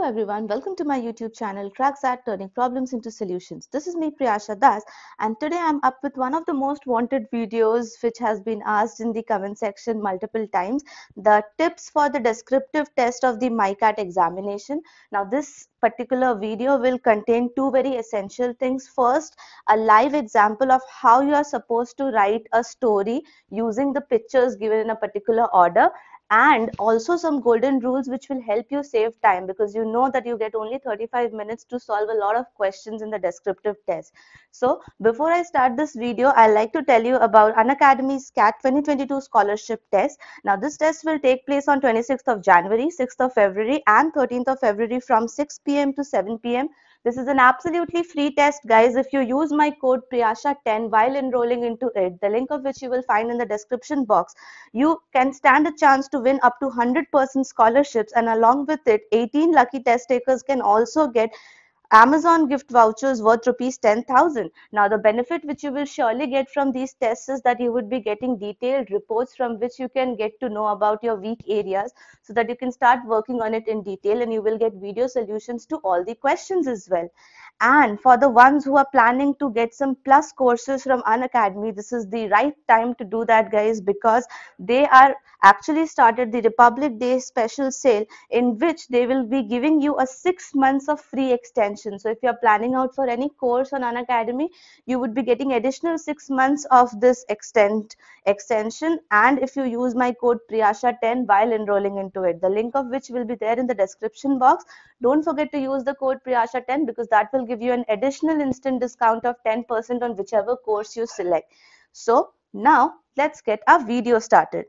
everyone, welcome to my YouTube channel CrackSat Turning Problems into Solutions. This is me Priyasha Das, and today I'm up with one of the most wanted videos which has been asked in the comment section multiple times, the tips for the descriptive test of the MICAT examination. Now this particular video will contain two very essential things. First, a live example of how you are supposed to write a story using the pictures given in a particular order, and also some golden rules which will help you save time, because you know that you get only 35 minutes to solve a lot of questions in the descriptive test. So before I start this video, I like to tell you about Unacademy's CAT 2022 scholarship test. Now this test will take place on 26th of January, 6th of February and 13th of February from 6 p.m. to 7 p.m. This is an absolutely free test, guys. If you use my code Priyasha10 while enrolling into it, the link of which you will find in the description box, you can stand a chance to win up to 100% scholarships, and along with it, 18 lucky test takers can also get Amazon gift vouchers worth rupees 10,000. Now, the benefit which you will surely get from these tests is that you would be getting detailed reports from which you can get to know about your weak areas, so that you can start working on it in detail, and you will get video solutions to all the questions as well. And for the ones who are planning to get some plus courses from Unacademy, this is the right time to do that, guys, because they are actually started the Republic Day special sale, in which they will be giving you a 6 months of free extension. So if you are planning out for any course on Unacademy, you would be getting additional 6 months of this extension. And if you use my code Priyasha10 while enrolling into it, the link of which will be there in the description box, don't forget to use the code Priyasha10, because that will give you an additional instant discount of 10% on whichever course you select. So now let's get our video started.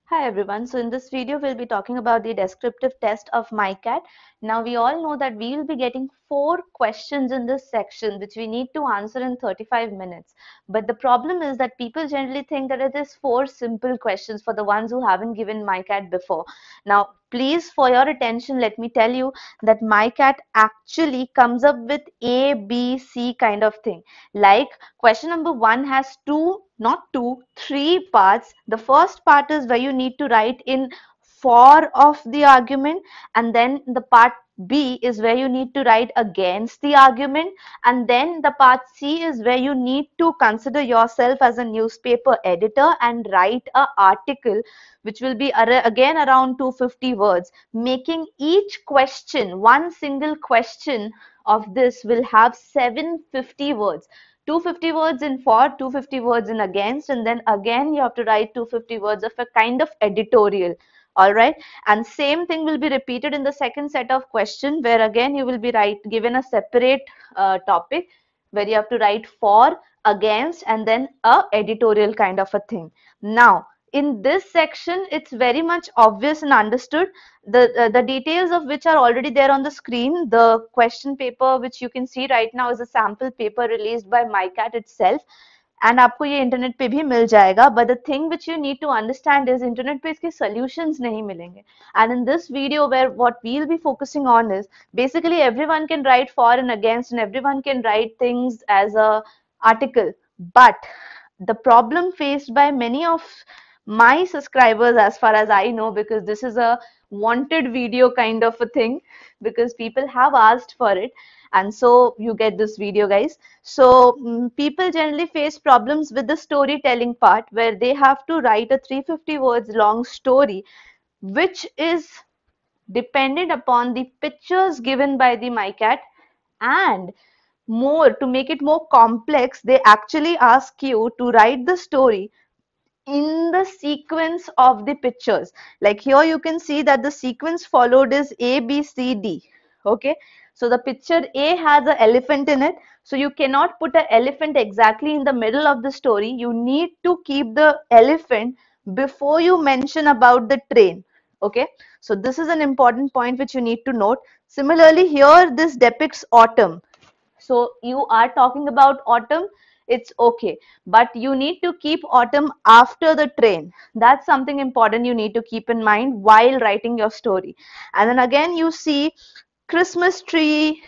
Hi everyone, so in this video we'll be talking about the descriptive test of MICAT. Now we all know that we will be getting 4 questions in this section which we need to answer in 35 minutes. But the problem is that people generally think that it is 4 simple questions for the ones who haven't given MICAT before. Now please, for your attention, let me tell you that MICAT actually comes up with A, B, C kind of thing. Like question number 1 has 3 parts. The first part is where you need to write in for of the argument, and then the part B is where you need to write against the argument, and then the part C is where you need to consider yourself as a newspaper editor and write an article which will be again around 250 words, making each question, one single question of this will have 750 words. 250 words in for, 250 words in against, and then again you have to write 250 words of a kind of editorial. All right, and same thing will be repeated in the second set of question, where again you will be given a separate topic where you have to write for, against, and then a editorial kind of a thing. Now in this section, it's very much obvious and understood, the details of which are already there on the screen. The question paper which you can see right now is a sample paper released by MICAT itself, and आपको ये internet पे भी मिल जाएगा. But the thing which you need to understand is internet पे इसके solutions नहीं मिलेंगे. And in this video, where what we'll be focusing on is basically everyone can write for and against, and everyone can write things as a article. But the problem faced by many of my subscribers, as far as I know, because this is a wanted video kind of a thing, because people have asked for it, and so you get this video, guys. So people generally face problems with the storytelling part, where they have to write a 350 words long story which is dependent upon the pictures given by the MICAT. And more, to make it more complex, they actually ask you to write the story in the sequence of the pictures. Like here you can see that the sequence followed is A, B, C, D. Okay, so the picture A has an elephant in it, so you cannot put an elephant exactly in the middle of the story. You need to keep the elephant before you mention about the train. Okay, so this is an important point which you need to note. Similarly, here this depicts autumn, so you are talking about autumn, it's okay, but you need to keep autumn after the train. That's something important you need to keep in mind while writing your story. And then again you see Christmas tree,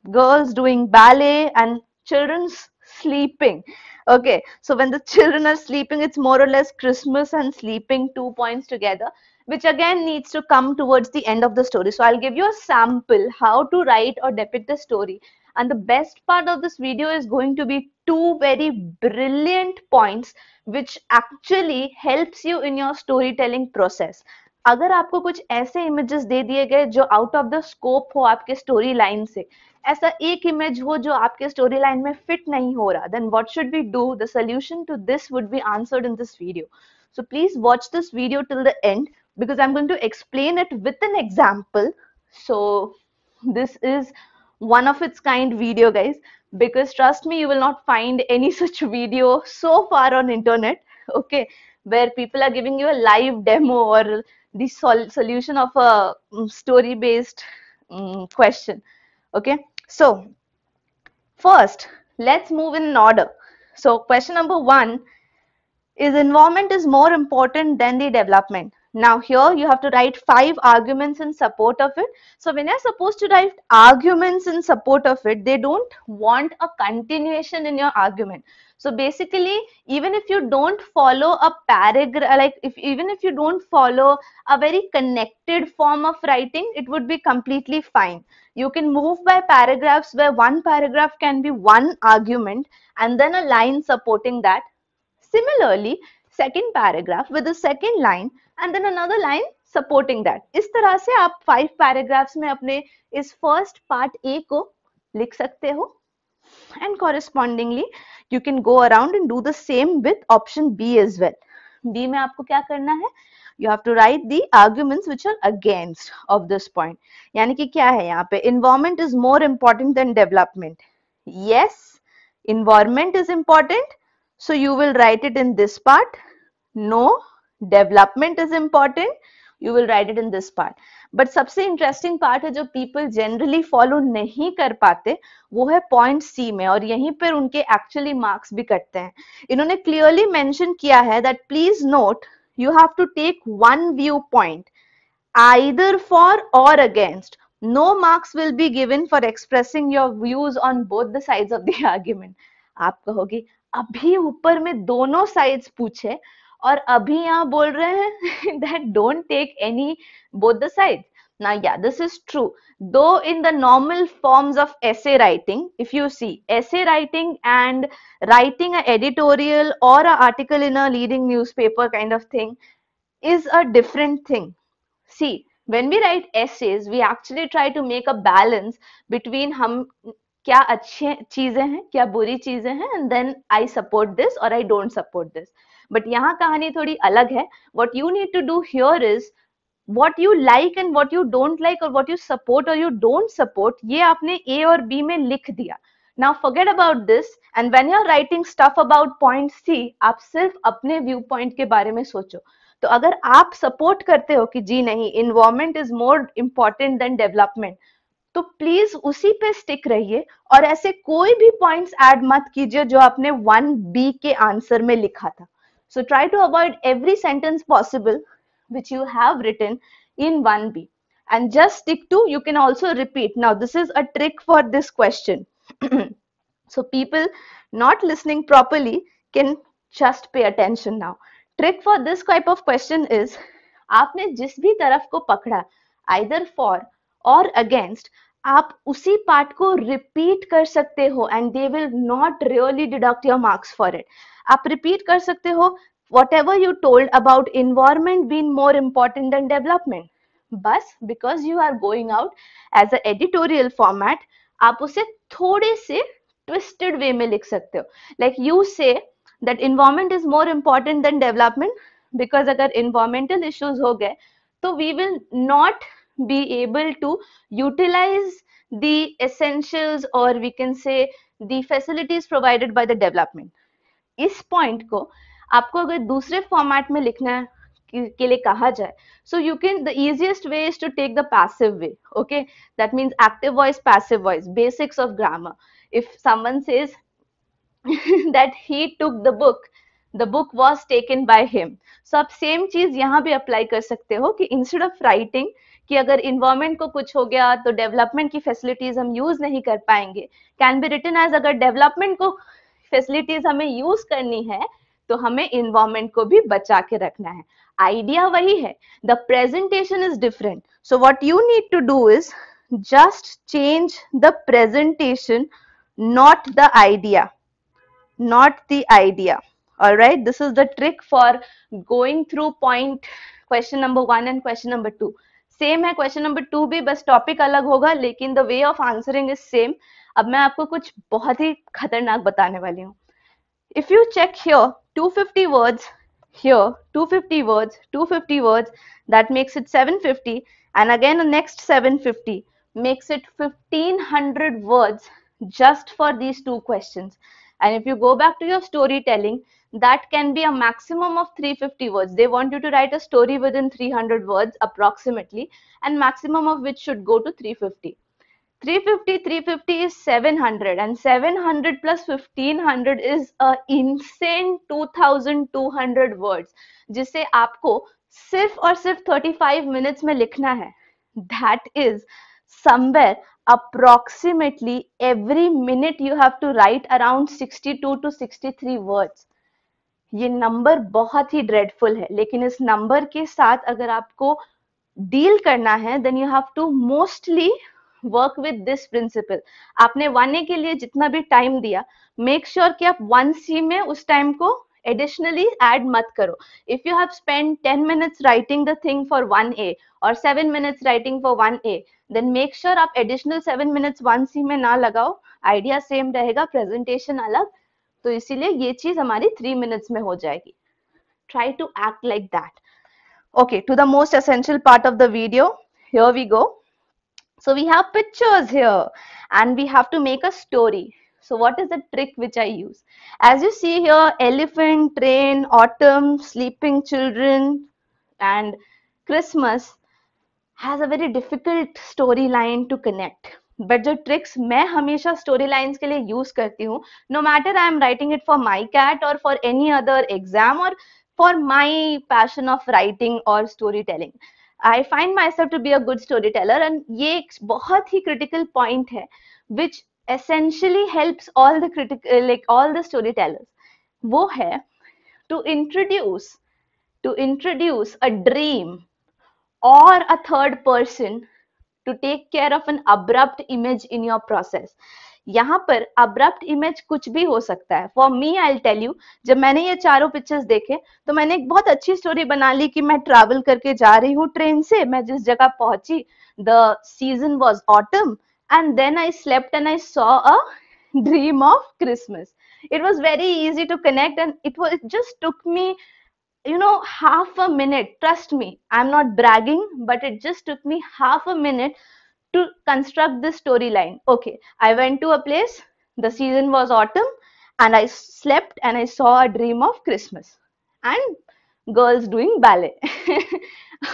girls doing ballet, and children's sleeping. Okay, so when the children are sleeping, it's more or less Christmas and sleeping, 2 points together, which again needs to come towards the end of the story. So I'll give you a sample how to write or depict the story. And the best part of this video is going to be two very brilliant points which actually helps you in your storytelling process. अगर आपको कुछ ऐसे images दे दिए गए जो out of the scope हो आपके story line से, ऐसा एक image हो जो आपके story line में fit नहीं हो रहा, then what should we do? The solution to this would be answered in this video. So please watch this video till the end because I'm going to explain it with an example. So this is one of its kind video, guys, because trust me, you will not find any such video so far on internet, okay, where people are giving you a live demo or the solution of a story based question. Okay, so first let's move in order. So question number 1 is environment is more important than the development. Now here you have to write 5 arguments in support of it. So when you're supposed to write arguments in support of it, they don't want a continuation in your argument. So basically, even if you don't follow a paragraph, like even if you don't follow a very connected form of writing, it would be completely fine. You can move by paragraphs where one paragraph can be one argument and then a line supporting that. Similarly, second paragraph with the second line and then another line supporting that. इस तरह से आप 5 paragraphs में अपने इस first part A को लिख सकते हो, and correspondingly you can go around and do the same with option B as well. B में आपको क्या करना है? You have to write the arguments which are against of this point. यानी कि क्या है यहाँ पे? Environment is more important than development. Yes, environment is important. So you will write it in this part. No, development is important. You will write it in this part. But सबसे interesting part है जो people generally follow नहीं कर पाते, वो है point C में, और यहीं पर उनके actually marks भी कटते हैं. इन्होंने clearly mention किया है that please note you have to take one viewpoint either for or against. No marks will be given for expressing your views on both the sides of the argument. आप कहोगे अभी ऊपर में दोनों sides पूछे और अभी यहाँ बोल रहे हैं that don't take any both the sides. Now yeah, this is true. Though in the normal forms of essay writing, if you see essay writing and writing an editorial or an article in a leading newspaper kind of thing is a different thing. See, when we write essays, we actually try to make a balance between हम क्या अच्छी चीजें हैं, क्या बुरी चीजें हैं, and then I support this or I don't support this. But यहाँ कहानी थोड़ी अलग है. What you need to do here is what you like and what you don't like or what you support or you don't support, ये आपने A और B में लिख दिया. Now forget about this and when you're writing stuff about point C, आप सिर्फ अपने view point के बारे में सोचो. तो अगर आप सपोर्ट करते हो कि जी नहीं, environment is more important then development, तो प्लीज उसी पे स्टिक रहिए और ऐसे कोई भी पॉइंट्स ऐड मत कीजिए जो आपने 1B के आंसर में लिखा था. So try to avoid every sentence possible which you have written in 1B and just stick to, you can also repeat. Now this is a trick for this question. So people not listening properly can just pay attention now. Trick for this type of question is, आपने जिस भी तरफ को पकड़ा either for or against, आप उसी part को repeat कर सकते हो and they will not really deduct your marks for it. आप रिपीट कर सकते हो whatever you told about environment being more important than development. बस because you are going out as a editorial format, आप उसे थोड़े से twisted way में लिख सकते हो. Like you say that environment is more important than development because अगर environmental issues हो गए तो we will not be able to utilize the essentials or we can say the facilities provided by the development. इस point को आपको अगर दूसरे format में लिखना के लिए कहा जाए, so you can, the easiest way is to take the passive way. Okay, that means active voice, passive voice, basics of grammar. If someone says that he took the book was taken by him, so आप same चीज यहाँ भी apply कर सकते हो कि instead of writing कि अगर इन्वायरमेंट को कुछ हो गया तो डेवलपमेंट की फैसिलिटीज हम यूज नहीं कर पाएंगे, कैन बी रिटन एज अगर डेवलपमेंट को फैसिलिटीज हमें यूज करनी है तो हमें इन्वायरमेंट को भी बचा के रखना है. आइडिया वही है, the presentation is different. So what you need to do is just change the presentation, not the idea, not the idea. All right, this is the trick for going through point question number 1 and question number 2. Same है question number 2 भी, बस topic अलग होगा लेकिन the way of answering is same. अब मैं आपको कुछ बहुत ही खतरनाक बताने वाली हूँ. If you check here 250 words, here 250 words, 250 words, that makes it 750, and again the next 750 makes it 1500 words just for these two questions. And if you go back to your storytelling, that can be a maximum of 350 words. They want you to write a story within 300 words approximately, and maximum of which should go to 350. 350 is 700, and 700 plus 1500 is a insane 2200 words, जिसे आपको सिर्फ और सिर्फ 35 minutes में लिखना है. That is somewhere approximately every minute you have to write around 62 to 63 words. ये number बहुत ही ड्रेडफुल है, लेकिन इस नंबर के साथ अगर आपको डील करना है then you have to mostly work with this principle. आपने 1A के लिए जितना भी टाइम दिया, मेक श्योर कि आप 1C में उस टाइम को एडिशनली ऐड मत करो. If you have spend 10 minutes writing the thing for 1A और 7 minutes writing for 1A, then make sure आप एडिशनल 7 minutes 1C में ना लगाओ. आइडिया सेम रहेगा, प्रेजेंटेशन अलग, तो इसीलिए ये चीज हमारी 3 minutes में हो जाएगी. Try to act like that. Okay, to the most essential part of the video. Here we go. So we have pictures here and we have to make a story. So what is the trick which I use? As you see here, elephant, train, autumn, sleeping children and Christmas has a very difficult storyline to connect. But जो tricks मैं हमेशा storylines के लिए use करती हूँ, no matter I am writing it for MICAT or for any other exam or for my passion of writing or storytelling, I find myself to be a good storyteller, and ये एक बहुत ही critical point है which essentially helps all the storytellers. वो है to introduce a dream or a third person to take care of an abrupt image in your process. यहाँ पर abrupt image कुछ भी हो सकता है. For me, I'll tell you, जब मैंने ये चारों पिक्चर्स देखे तो मैंने एक बहुत अच्छी स्टोरी बना ली कि मैं ट्रैवल करके जा रही हूँ ट्रेन से. मैं जिस जगह पहुंची, the season was autumn, and then I slept and I saw a dream of Christmas. It was very easy to connect, and it just took me half a minute. Trust me, I'm not bragging, but it just took me half a minute to construct this storyline. Okay, I went to a place, the season was autumn, and I slept and I saw a dream of Christmas and girls doing ballet.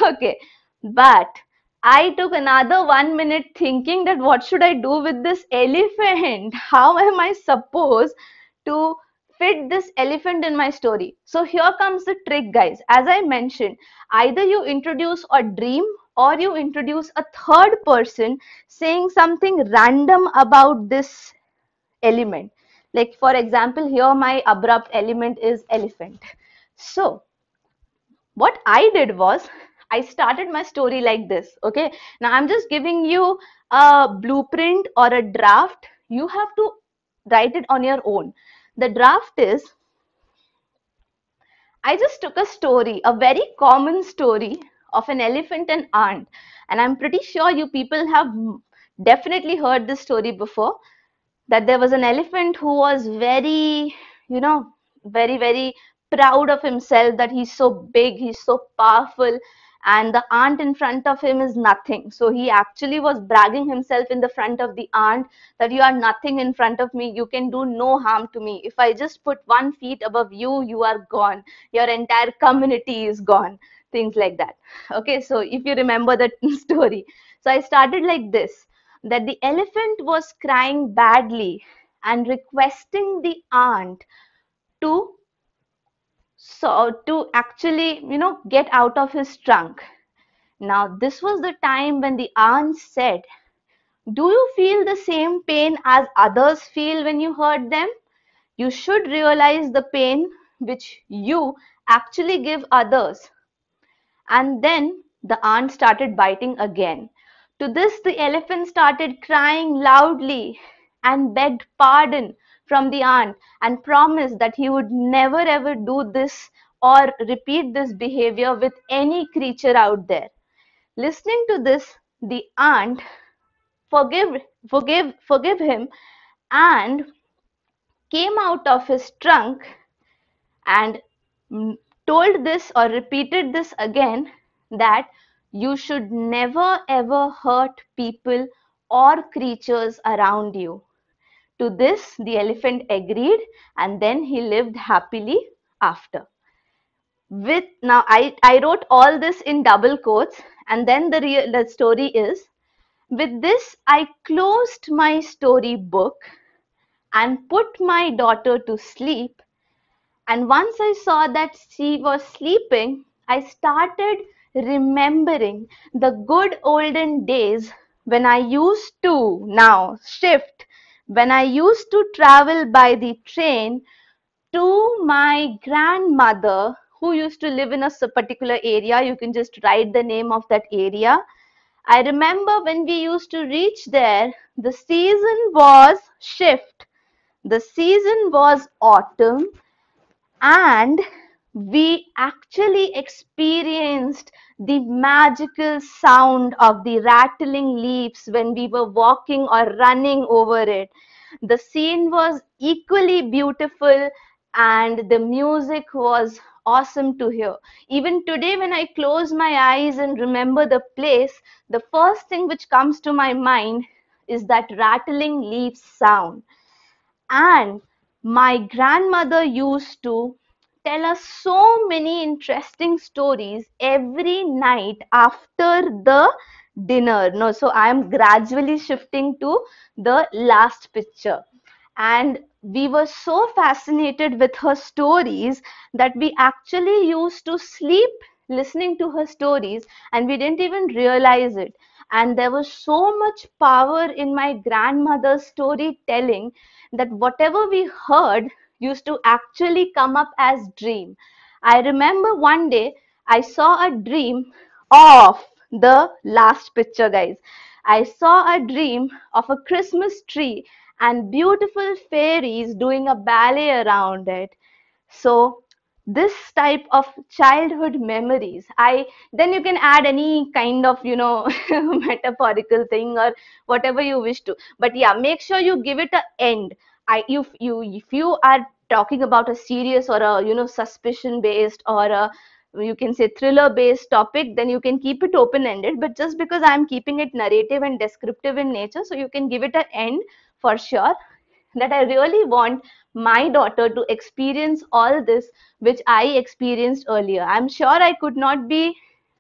Okay, but I took another 1 minute thinking that what should I do with this elephant? How am I supposed to fit this elephant in my story? So here comes the trick, guys. As I mentioned, either you introduce a dream or you introduce a third person saying something random about this element. Like for example, here my abrupt element is elephant. So what I did was I started my story like this. Okay, now I'm just giving you a blueprint or a draft. You have to write it on your own. The draft is, I just took a story, a very common story of an elephant and ant, and I'm pretty sure you people have definitely heard this story before, that there was an elephant who was very, very proud of himself, that he's so big, he's so powerful, and the ant in front of him is nothing. So he actually was bragging himself in the front of the ant that you are nothing in front of me, you can do no harm to me. If I just put 1 feet above you, you are gone, your entire community is gone, things like that. Okay, so if you remember that story. So I started like this, that the elephant was crying badly and requesting the ant to actually get out of his trunk. Now this was the time when the ant said, do you feel the same pain as others feel when you hurt them? You should realize the pain which you actually give others. And then the aunt started biting again. To this, the elephant started crying loudly and begged pardon from the aunt and promised that he would never ever do this or repeat this behavior with any creature out there. Listening to this, the aunt forgive him and came out of his trunk and told this or repeated this again, that you should never ever hurt people or creatures around you. To this, the elephant agreed, and then he lived happily after. With now, I wrote all this in double quotes, and then the story is, with this, I closed my story book and put my daughter to sleep. And once I saw that she was sleeping, I started remembering the good olden days when I used to now shift, when I used to travel by the train to my grandmother who used to live in a particular area. You can just write the name of that area. I remember when we used to reach there, the season was shift. The season was autumn, and we actually experienced the magical sound of the rattling leaves when we were walking or running over it. The scene was equally beautiful and the music was awesome to hear. Even today, when I close my eyes and remember the place, the first thing which comes to my mind is that rattling leaves sound. And my grandmother used to tell us so many interesting stories every night after the dinner. No, so I am gradually shifting to the last picture. And we were so fascinated with her stories that we actually used to sleep listening to her stories, and we didn't even realize it. And there was so much power in my grandmother's storytelling that whatever we heard used to actually come up as dream. I remember one day I saw a dream of the last picture, guys. I saw a dream of a Christmas tree and beautiful fairies doing a ballet around it. So this type of childhood memories, then you can add any kind of metaphorical thing or whatever you wish to, but yeah, make sure you give it a end. If you are talking about a serious or a suspicion based or a, you can say, thriller based topic, then you can keep it open ended. But just because I'm keeping it narrative and descriptive in nature, so you can give it an end for sure, that I really want my daughter to experience all this which I experienced earlier. I'm sure I could not give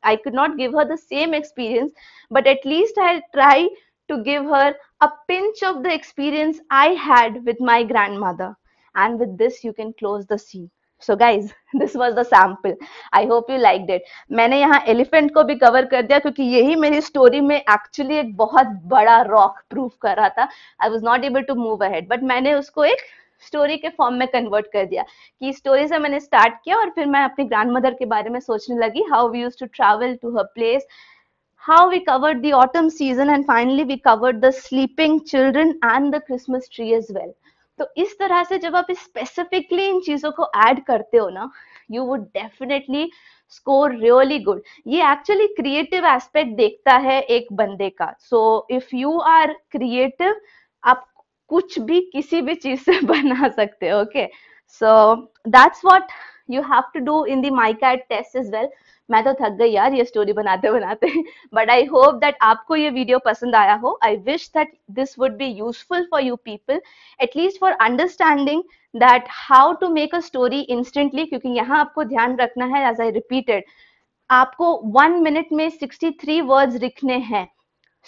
her the same experience, but at least I'll try to give her a pinch of the experience I had with my grandmother. And with this, you can close the scene. So guys, this was the sample. I hope you liked it. मैंने यहाँ elephant को भी cover कर दिया क्योंकि यही मेरी story में एक्चुअली एक बहुत बड़ा रॉक प्रूफ कर रहा था. I was not able to move ahead, but मैंने उसको एक स्टोरी के फॉर्म में कन्वर्ट कर दिया कि स्टोरी से मैंने स्टार्ट किया और फिर मैं अपनी ग्रैंडमदर के बारे में सोचने लगी, how we used to travel to her place, how we covered the autumn season, and finally we covered the sleeping children and the Christmas tree as well. तो इस तरह से जब आप स्पेसिफिकली इन चीजों को ऐड करते हो ना, you would definitely score really good. ये एक्चुअली क्रिएटिव एस्पेक्ट देखता है एक बंदे का. So if you are creative, आप कुछ भी किसी भी चीज से बना सकते हो. Okay, so that's what you have to do in the MICAT test as well. मैं तो थक गई यार ये स्टोरी बनाते बनाते, बट आई होप दैट आपको ये वीडियो पसंद आया हो. I wish that this would be useful for you people, at least for understanding that how to make a story instantly. क्योंकि यहाँ आपको ध्यान रखना है, एज आई रिपीटेड, आपको 1 मिनट में 63 वर्ड्स लिखने हैं.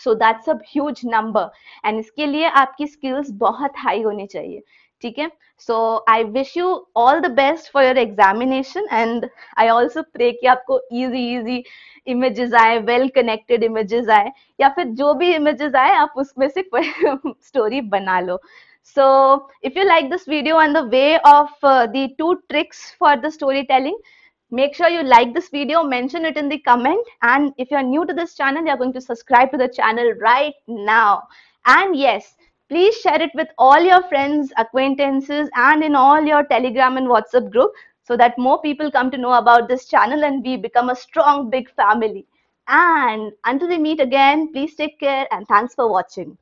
So that's a huge number, and इसके लिए आपकी स्किल्स बहुत हाई होनी चाहिए. ठीक है, so I wish you all the best for your examination, and I also pray कि आपको इजी इमेजेस आए, वेल कनेक्टेड इमेजेस आए, या फिर जो भी इमेजेस आए आप उसमें से कोई स्टोरी बना लो. So if you like this video on the way of the 2 tricks for the storytelling, make sure you like this video, mention it in the comment, and if you're new to this channel, you're going to subscribe to the channel right now. And yes, please share it with all your friends, acquaintances, and in all your Telegram and WhatsApp group, so that more people come to know about this channel and we become a strong big family. And until we meet again, please take care and thanks for watching.